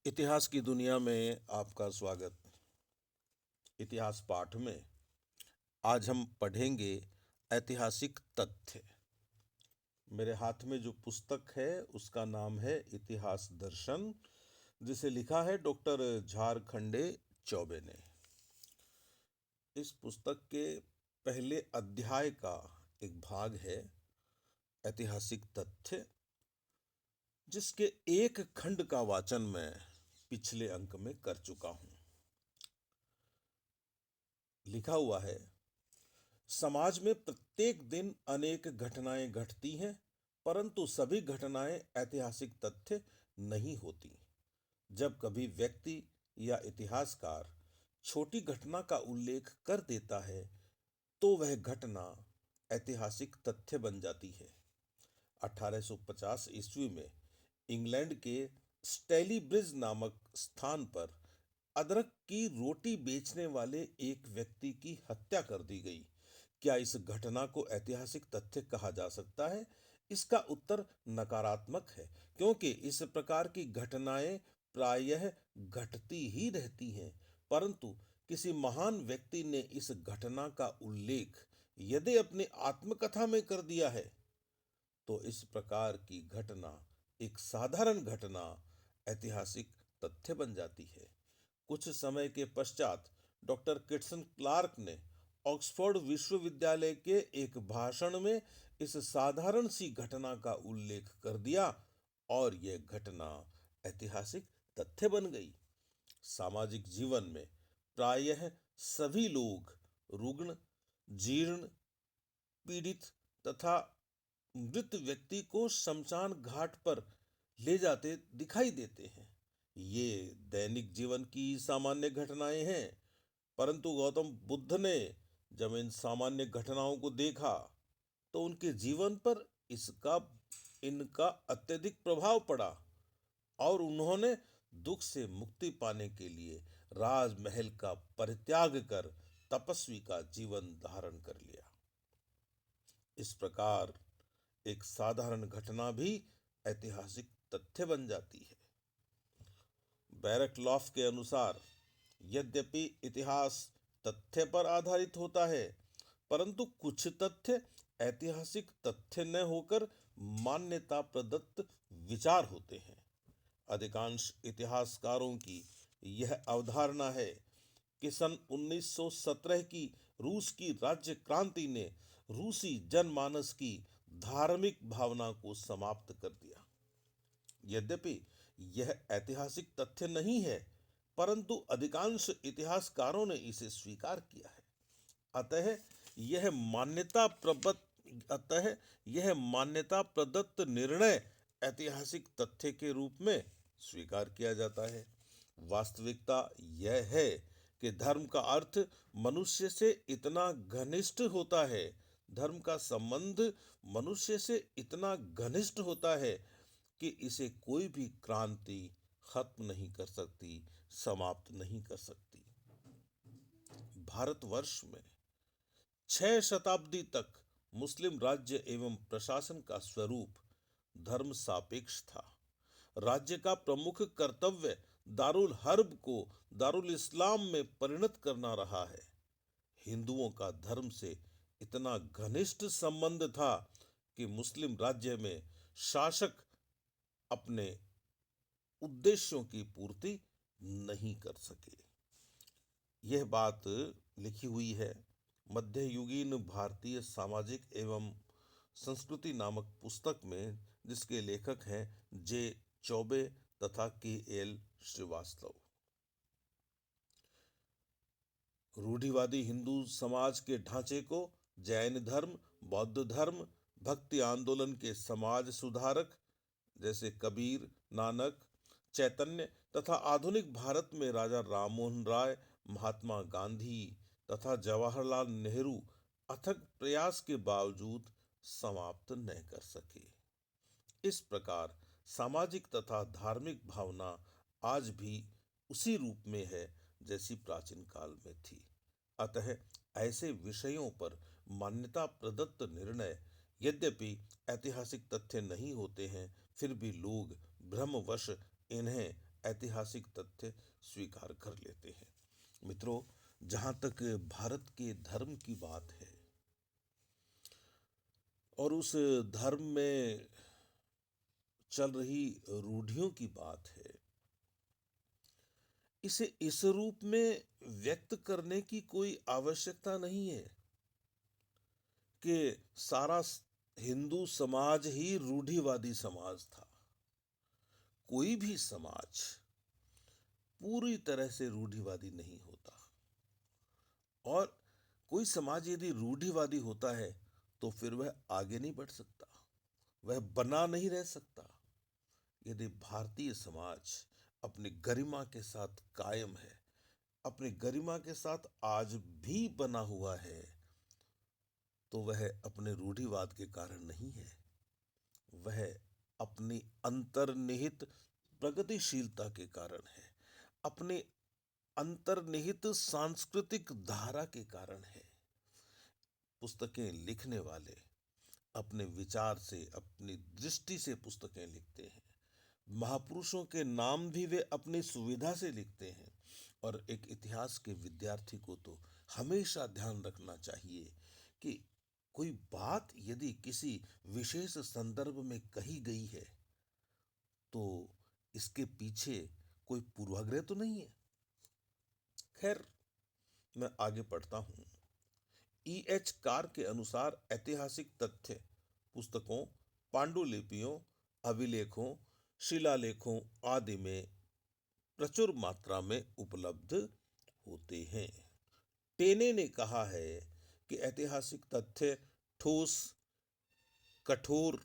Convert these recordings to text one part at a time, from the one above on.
इतिहास की दुनिया में आपका स्वागत। इतिहास पाठ में आज हम पढ़ेंगे ऐतिहासिक तथ्य। मेरे हाथ में जो पुस्तक है उसका नाम है इतिहास दर्शन, जिसे लिखा है डॉक्टर झारखंडे चौबे ने। इस पुस्तक के पहले अध्याय का एक भाग है ऐतिहासिक तथ्य, जिसके एक खंड का वाचन मैं पिछले अंक में कर चुका हूं। लिखा हुआ है, समाज में प्रत्येक दिन अनेक घटनाएं घटती हैं, परंतु सभी घटनाएं ऐतिहासिक तथ्य नहीं होती। जब कभी व्यक्ति या इतिहासकार छोटी घटना का उल्लेख कर देता है तो वह घटना ऐतिहासिक तथ्य बन जाती है। 1850 ईस्वी में इंग्लैंड के स्टैली ब्रिज नामक स्थान पर अदरक की रोटी बेचने वाले एक व्यक्ति की हत्या कर दी गई। क्या इस घटना को ऐतिहासिक तथ्य कहा जा सकता है? इसका उत्तर नकारात्मक है, क्योंकि इस प्रकार की घटनाएं प्रायः घटती ही रहती हैं। परंतु किसी महान व्यक्ति ने इस घटना का उल्लेख यदि अपनी आत्मकथा में कर दिया है तो इस प्रकार की घटना एक साधारण घटना ऐतिहासिक तथ्य बन जाती है। कुछ समय के पश्चात डॉक्टर किटसन क्लार्क ने ऑक्सफोर्ड विश्वविद्यालय के एक भाषण में इस साधारण सी घटना का उल्लेख कर दिया और यह घटना ऐतिहासिक तथ्य बन गई। सामाजिक जीवन में प्रायः सभी लोग रुग्ण, जीर्ण, पीड़ित तथा मृत व्यक्ति को शमशान घाट पर ले जाते दिखाई देते हैं। ये दैनिक जीवन की सामान्य घटनाएं हैं, परंतु गौतम बुद्ध ने जब इन सामान्य घटनाओं को देखा तो उनके जीवन पर इसका इनका अत्यधिक प्रभाव पड़ा और उन्होंने दुख से मुक्ति पाने के लिए राजमहल का परित्याग कर तपस्वी का जीवन धारण कर लिया। इस प्रकार एक साधारण घटना भी ऐतिहासिक तथ्य बन जाती है। बैरकलॉफ के अनुसार यद्यपि इतिहास तथ्य पर आधारित होता है, परंतु कुछ तथ्य ऐतिहासिक तथ्य न होकर मान्यता प्रदत्त विचार होते हैं। अधिकांश इतिहासकारों की यह अवधारणा है कि सन 1917 की रूस की राज्य क्रांति ने रूसी जनमानस की धार्मिक भावना को समाप्त कर दिया। यद्यपि यह ऐतिहासिक तथ्य नहीं है, परंतु अधिकांश इतिहासकारों ने इसे स्वीकार किया है। अतः यह मान्यता प्रदत्त निर्णय ऐतिहासिक तथ्य के रूप में स्वीकार किया जाता है। वास्तविकता यह है कि धर्म का अर्थ मनुष्य से इतना घनिष्ठ होता है, धर्म का संबंध मनुष्य से इतना घनिष्ठ होता है कि इसे कोई भी क्रांति खत्म नहीं कर सकती, समाप्त नहीं कर सकती। भारतवर्ष में 6 शताब्दी तक मुस्लिम राज्य एवं प्रशासन का स्वरूप धर्म सापेक्ष था। राज्य का प्रमुख कर्तव्य दारुल हर्ब को दारुल इस्लाम में परिणत करना रहा है। हिंदुओं का धर्म से इतना घनिष्ठ संबंध था कि मुस्लिम राज्य में शासक अपने उद्देश्यों की पूर्ति नहीं कर सके। यह बात लिखी हुई है मध्ययुगीन भारतीय सामाजिक एवं संस्कृति नामक पुस्तक में, जिसके लेखक हैं जे चौबे तथा KL श्रीवास्तव। रूढ़िवादी हिंदू समाज के ढांचे को जैन धर्म, बौद्ध धर्म, भक्ति आंदोलन के समाज सुधारक जैसे कबीर, नानक, चैतन्य तथा आधुनिक भारत में राजा राममोहन राय, महात्मा गांधी तथा जवाहरलाल नेहरू अथक प्रयास के बावजूद समाप्त न कर सके। इस प्रकार सामाजिक तथा धार्मिक भावना आज भी उसी रूप में है जैसी प्राचीन काल में थी। अतः ऐसे विषयों पर मान्यता प्रदत्त निर्णय यद्यपि ऐतिहासिक तथ्य नहीं होते हैं, फिर भी लोग भ्रमवश इन्हें ऐतिहासिक तथ्य स्वीकार कर लेते हैं। मित्रों, जहां तक भारत के धर्म की बात है और उस धर्म में चल रही रूढ़ियों की बात है, इसे इस रूप में व्यक्त करने की कोई आवश्यकता नहीं है कि सारा हिंदू समाज ही रूढ़िवादी समाज था। कोई भी समाज पूरी तरह से रूढ़िवादी नहीं होता, और कोई समाज यदि रूढ़िवादी होता है तो फिर वह आगे नहीं बढ़ सकता, वह बना नहीं रह सकता। यदि भारतीय समाज अपनी गरिमा के साथ कायम है, अपनी गरिमा के साथ आज भी बना हुआ है, तो वह अपने रूढ़िवाद के कारण नहीं है, वह अपनी अंतर्निहित प्रगतिशीलता के कारण है, अपने अंतर्निहित सांस्कृतिक धारा के कारण है। पुस्तकें लिखने वाले अपने विचार से, अपनी दृष्टि से पुस्तकें लिखते हैं। महापुरुषों के नाम भी वे अपनी सुविधा से लिखते हैं। और एक इतिहास के विद्यार्थी को तो हमेशा ध्यान रखना चाहिए कि कोई बात यदि किसी विशेष संदर्भ में कही गई है तो इसके पीछे कोई पूर्वाग्रह तो नहीं है। खैर, मैं आगे पढ़ता हूं। E.H. कार के अनुसार ऐतिहासिक तथ्य पुस्तकों, पांडुलिपियों, अभिलेखों, शिलालेखों आदि में प्रचुर मात्रा में उपलब्ध होते हैं। टेने ने कहा है कि ऐतिहासिक तथ्य ठोस, कठोर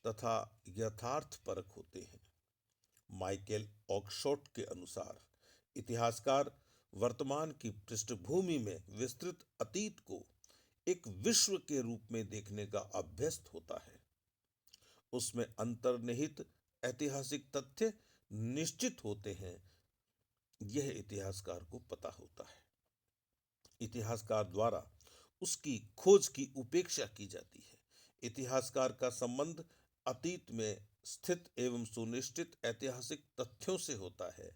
तथा यथार्थपरक होते हैं। माइकल ऑक्सफोर्ड के अनुसार इतिहासकार वर्तमान की पृष्ठभूमि में विस्तृत अतीत को एक विश्व के रूप में देखने का अभ्यस्त होता है। उसमें अंतर्निहित ऐतिहासिक तथ्य निश्चित होते हैं, यह इतिहासकार को पता होता है। इतिहासकार द्वारा उसकी खोज की उपेक्षा की जाती है। इतिहासकार का संबंध अतीत में स्थित एवं सुनिश्चित ऐतिहासिक तथ्यों से होता है।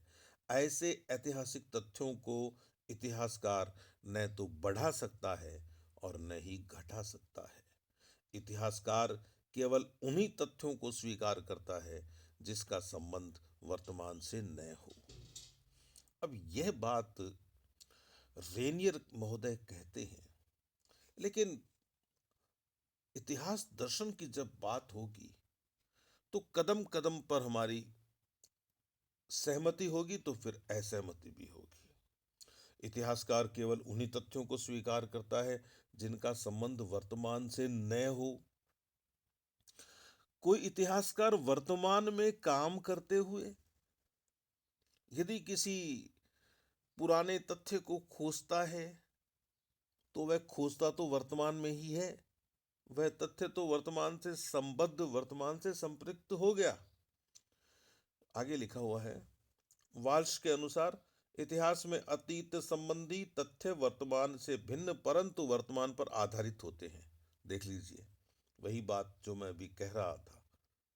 ऐसे ऐतिहासिक तथ्यों को इतिहासकार न तो बढ़ा सकता है और न ही घटा सकता है। इतिहासकार केवल उन्हीं तथ्यों को स्वीकार करता है जिसका संबंध वर्तमान से न हो। अब यह बात रेनियर महोदय कहते हैं, लेकिन इतिहास दर्शन की जब बात होगी तो कदम कदम पर हमारी सहमति होगी तो फिर असहमति भी होगी। इतिहासकार केवल उन्हीं तथ्यों को स्वीकार करता है जिनका संबंध वर्तमान से न हो। कोई इतिहासकार वर्तमान में काम करते हुए यदि किसी पुराने तथ्य को खोजता है तो वह खोजता तो वर्तमान में ही है, वह तथ्य तो वर्तमान से संबद्ध, वर्तमान से संपृक्त हो गया। आगे लिखा हुआ है, वाल्श के अनुसार इतिहास में अतीत संबंधी तथ्य वर्तमान से भिन्न परंतु वर्तमान पर आधारित होते हैं। देख लीजिए, वही बात जो मैं अभी कह रहा था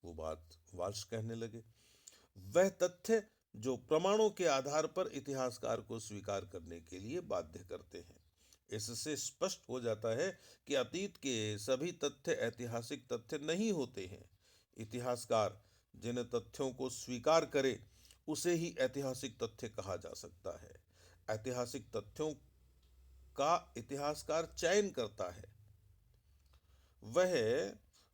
वो बात वाल्श कहने लगे। वह तथ्य जो प्रमाणों के आधार पर इतिहासकार को स्वीकार करने के लिए बाध्य करते हैं। इससे स्पष्ट हो जाता है कि अतीत के सभी तथ्य ऐतिहासिक तथ्य नहीं होते हैं। इतिहासकार जिन तथ्यों को स्वीकार करे उसे ही ऐतिहासिक तथ्य कहा जा सकता है। ऐतिहासिक तथ्यों का इतिहासकार चयन करता है। वह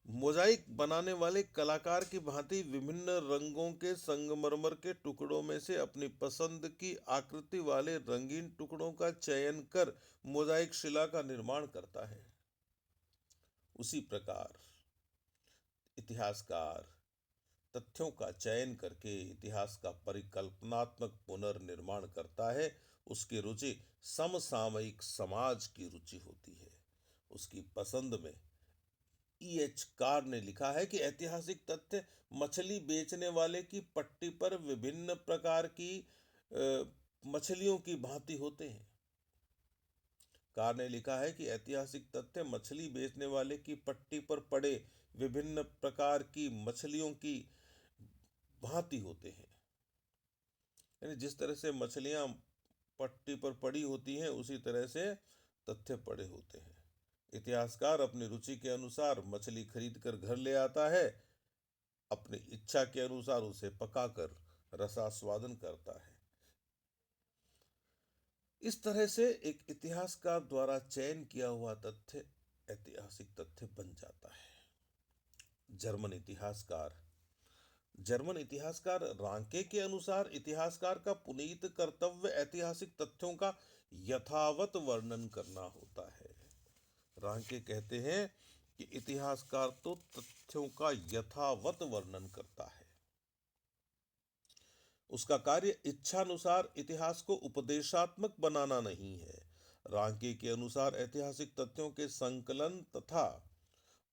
मोजाइक बनाने वाले कलाकार की भांति विभिन्न रंगों के संगमरमर के टुकड़ों में से अपनी पसंद की आकृति वाले रंगीन टुकड़ों का चयन कर मोजाइक शिला का निर्माण करता है। उसी प्रकार इतिहासकार तथ्यों का चयन करके इतिहास का परिकल्पनात्मक पुनर्निर्माण करता है। उसकी रुचि समसामयिक समाज की रुचि होती है। उसकी पसंद में E.H. कार ने लिखा है कि ऐतिहासिक तथ्य मछली बेचने वाले की पट्टी पर विभिन्न प्रकार की मछलियों की भांति होते हैं। कार ने लिखा है कि ऐतिहासिक तथ्य मछली बेचने वाले की पट्टी पर पड़े विभिन्न प्रकार की मछलियों की भांति होते हैं। यानी जिस तरह से मछलियां पट्टी पर पड़ी होती हैं उसी तरह से तथ्य पड़े होते हैं। इतिहासकार अपनी रुचि के अनुसार मछली खरीद कर घर ले आता है, अपनी इच्छा के अनुसार उसे पकाकर रसास्वादन करता है। इस तरह से एक इतिहासकार द्वारा चयन किया हुआ तथ्य ऐतिहासिक तथ्य बन जाता है। जर्मन इतिहासकार जर्मन इतिहासकार रांके के अनुसार इतिहासकार का पुनीत कर्तव्य ऐतिहासिक तथ्यों का यथावत वर्णन करना होता है। रांके कहते हैं कि इतिहासकार तो तथ्यों का यथावत वर्णन करता है, उसका कार्य इच्छानुसार इतिहास को उपदेशात्मक बनाना नहीं है। रांके के अनुसार ऐतिहासिक तथ्यों के संकलन तथा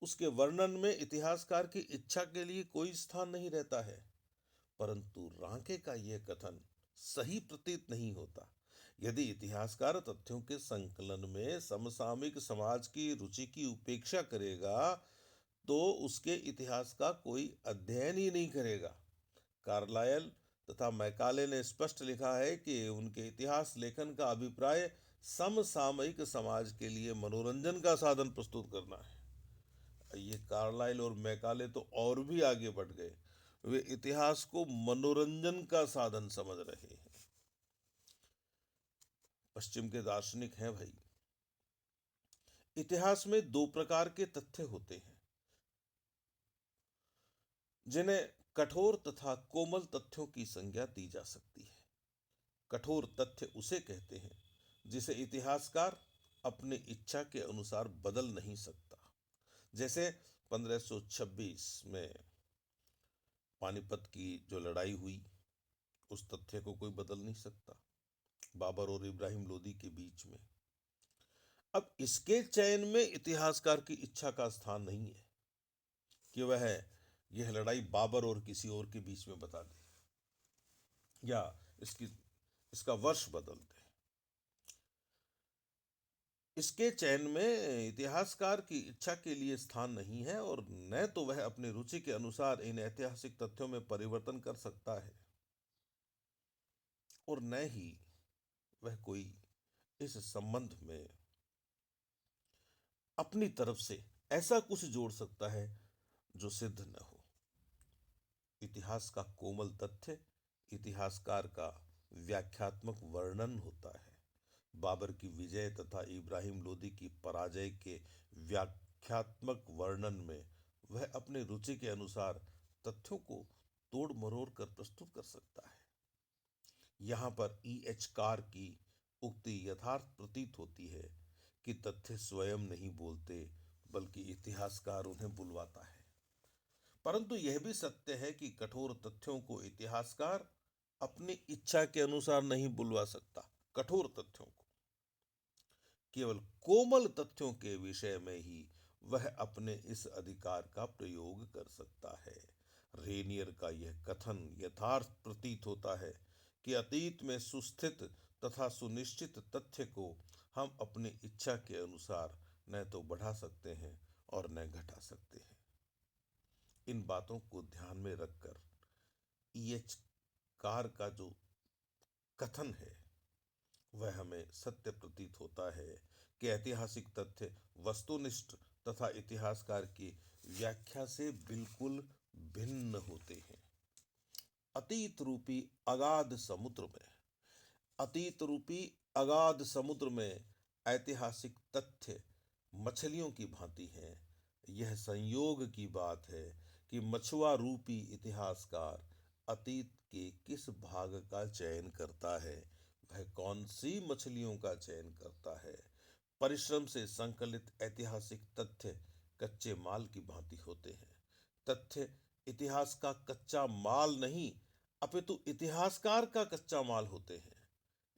उसके वर्णन में इतिहासकार की इच्छा के लिए कोई स्थान नहीं रहता है। परंतु रांके का यह कथन सही प्रतीत नहीं होता। यदि इतिहासकार तथ्यों के संकलन में समसामयिक समाज की रुचि की उपेक्षा करेगा तो उसके इतिहास का कोई अध्ययन ही नहीं करेगा। कार्लायल तथा मैकाले ने स्पष्ट लिखा है कि उनके इतिहास लेखन का अभिप्राय समसामयिक समाज के लिए मनोरंजन का साधन प्रस्तुत करना है। ये कार्लाइल और मैकाले तो और भी आगे बढ़ गए, वे इतिहास को मनोरंजन का साधन समझ रहे हैं। पश्चिम के दार्शनिक हैं भाई। इतिहास में दो प्रकार के तथ्य होते हैं जिन्हें कठोर तथा कोमल तथ्यों की संज्ञा दी जा सकती है। कठोर तथ्य उसे कहते हैं जिसे इतिहासकार अपनी इच्छा के अनुसार बदल नहीं सकता। जैसे 1526 में पानीपत की जो लड़ाई हुई, उस तथ्य को कोई बदल नहीं सकता, बाबर और इब्राहिम लोदी के बीच में। अब इसके चयन में इतिहासकार की इच्छा का स्थान नहीं है कि वह यह लड़ाई बाबर और किसी और के बीच में बता दे या इसका वर्ष बदल दे। इसके चयन में इतिहासकार की इच्छा के लिए स्थान नहीं है और न तो वह अपनी रुचि के अनुसार इन ऐतिहासिक तथ्यों में परिवर्तन कर सकता है और न ही वह कोई इस संबंध में अपनी तरफ से ऐसा कुछ जोड़ सकता है जो सिद्ध न हो। इतिहास का कोमल तथ्य इतिहासकार का व्याख्यात्मक वर्णन होता है। बाबर की विजय तथा इब्राहिम लोदी की पराजय के व्याख्यात्मक वर्णन में वह अपनी रुचि के अनुसार तथ्यों को तोड़ मरोड़ कर प्रस्तुत कर सकता है। यहाँ पर E.H. कार की उक्ति यथार्थ प्रतीत होती है कि तथ्य स्वयं नहीं बोलते बल्कि इतिहासकार उन्हें बुलवाता है। परंतु यह भी सत्य है कि कठोर तथ्यों को इतिहासकार अपनी इच्छा के अनुसार नहीं बुलवा सकता। कठोर तथ्यों को केवल कोमल तथ्यों के विषय में ही वह अपने इस अधिकार का प्रयोग कर सकता है। रेनियर का यह कथन यथार्थ प्रतीत होता है कि अतीत में सुस्थित तथा सुनिश्चित तथ्य को हम अपनी इच्छा के अनुसार न तो बढ़ा सकते हैं और न घटा सकते हैं। इन बातों को ध्यान में रखकर E.H. कार का जो कथन है वह हमें सत्य प्रतीत होता है कि ऐतिहासिक तथ्य वस्तुनिष्ठ तथा इतिहासकार की व्याख्या से बिल्कुल भिन्न होते हैं। अतीत रूपी अगाध समुद्र में अतीत रूपी अगाध समुद्र में ऐतिहासिक तथ्य मछलियों की भांति हैं। यह संयोग की बात है कि मछुआ रूपी इतिहासकार अतीत के किस भाग का चयन करता है, वह कौन सी मछलियों का चयन करता है। परिश्रम से संकलित ऐतिहासिक तथ्य कच्चे माल की भांति होते हैं। तथ्य इतिहास का कच्चा माल नहीं अपितु इतिहासकार का कच्चा माल होते हैं।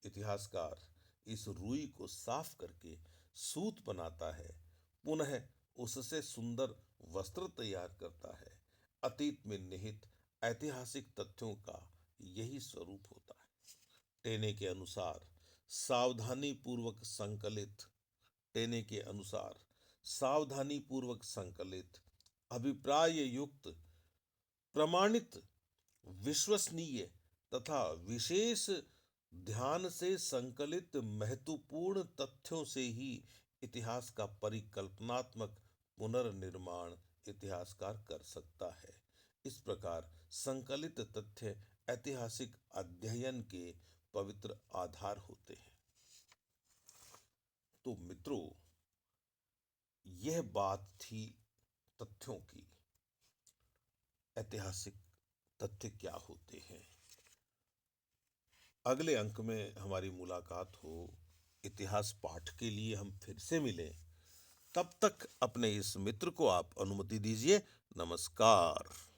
इतिहासकार इस रुई को साफ करके सूत बनाता है, पुनः उससे सुंदर वस्त्र तैयार करता है। अतीत में निहित ऐतिहासिक तथ्यों का यही स्वरूप होता है। टेने के अनुसार सावधानी पूर्वक संकलित टेने के अनुसार सावधानी पूर्वक संकलित अभिप्राय युक्त प्रमाणित विश्वसनीय तथा विशेष ध्यान से संकलित महत्वपूर्ण तथ्यों से ही इतिहास का परिकल्पनात्मक पुनर्निर्माण इतिहासकार कर सकता है। इस प्रकार संकलित तथ्य ऐतिहासिक अध्ययन के पवित्र आधार होते हैं। तो मित्रों, यह बात थी तथ्यों की। ऐतिहासिक तथ्य क्या होते हैं? अगले अंक में हमारी मुलाकात हो। इतिहास पाठ के लिए हम फिर से मिलें। तब तक अपने इस मित्र को आप अनुमति दीजिए। नमस्कार।